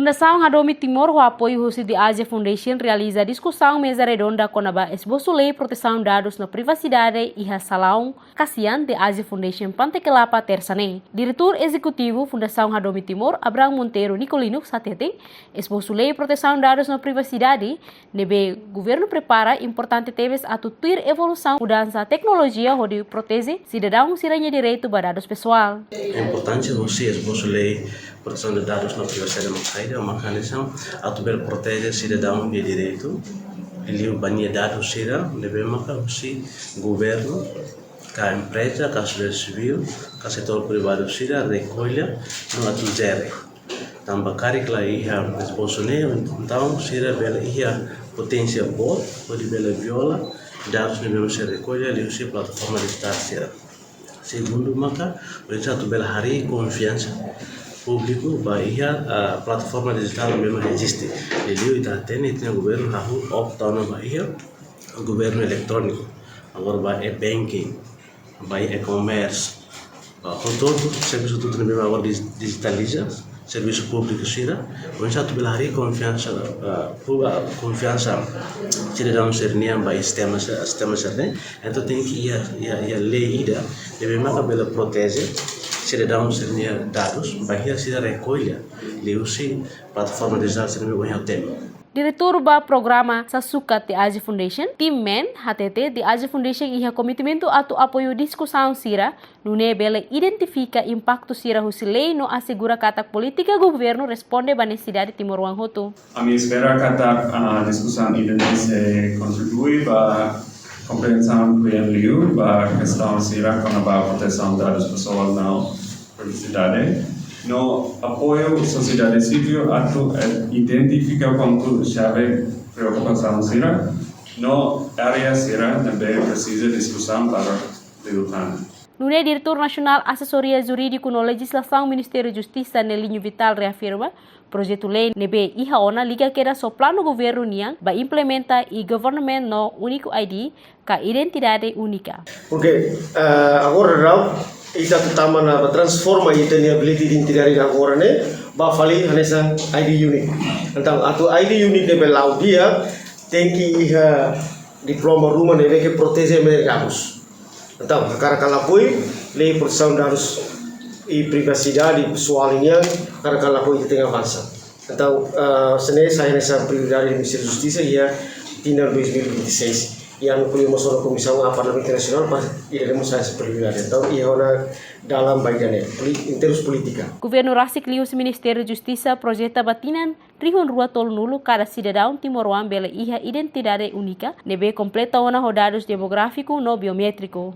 Fundação Hadomi Timor, o apoio de Asia Foundation, realiza discussão mesa redonda com a esboço lei proteção de dados na privacidade e a salão Kasian de Asia Foundation Pantekelapa Tersane. Diretor Executivo Fundação Hadomi Timor, Abraham Monteiro Nicolino Satete, esboço lei proteção de dados na privacidade, nebe governo prepara importante teves a tutur evolução mudança tecnologia onde protege cidadão siranya direito a dados pessoal. É importante você esboço lei proteção de dados na privacidade é um mecanismo a proteger cidadão de direito. Ele banha dados sira, deve marcar se governo, a empresa, a sociedade civil, a setor privado sira recolha no atuzere. Também caricla ia esboço lei, então sira bela ia potência boa, pode bela viola, dados devem ser recolha, ali se plataforma digital sira. Segundo maka, precisa tu bela hari confiança público bahia a plataforma digital mesmo existe. Ele está tendo governo rahu opta na bahia governo eletrônico. Agora vai banking, vai e-commerce, todo serviço tudo mesmo agora digitaliza, serviço público sira. Precisa tu bela hari confiança cidadão serniam vai sistema serne. Então tem que ia lei ida deve maka bela proteger cidadão sernia dados, bahia sida recolha, leusi plataforma digital sernia banyak tema. Diretor ba programa Sasukat de Asia Foundation, Tim Men, HTT de Asia Foundation iha komitimento atau apoio discussão sira, nune bela identifica impacto sira husilei no assegura katak politika governo responde ba necessidade Timor Wanghoto. A minha espera katak discussão identifica contribui ba compreensão bem liu ba questão sira com a proteção de dados pessoal na privacidade. No apoio sociedade civil atau identifica ponto chave preocupação sira no área sira também precisa discussão para dilutar. Nune Diretor Nasional Assessoria Jurídico no Legislação Ministério Justiça Nelinho Vital reafirma projeto lei nebe ihaona liga queda so plano governo niang ba implementa e government no único ID ka identidade única. Porque agora rau ita tutama na transforma ita ni ability identidade agora ne ba fali hanesa ID unique. Então atu ID unique nebe lau dia tem que iha diploma rumah nebe que protege mercados. Então, cara apoio lei proteção de dados e privacidade pessoal ini cara apoio que tem avançado. Então, saya nessa prioridade do Ministério da Justiça ia tindak 2026 yang perlu masuk Komisi Parlamento Internasional pas iremos essa prioridade. Então, ia dalam bagiannya interus politika. Governo Rasik lius Ministério da Justiça projeta batinan rihun rua tol nulu cada cidadão timoruan bela iha identidade única nebe completa ona dados demográfico no biométrico.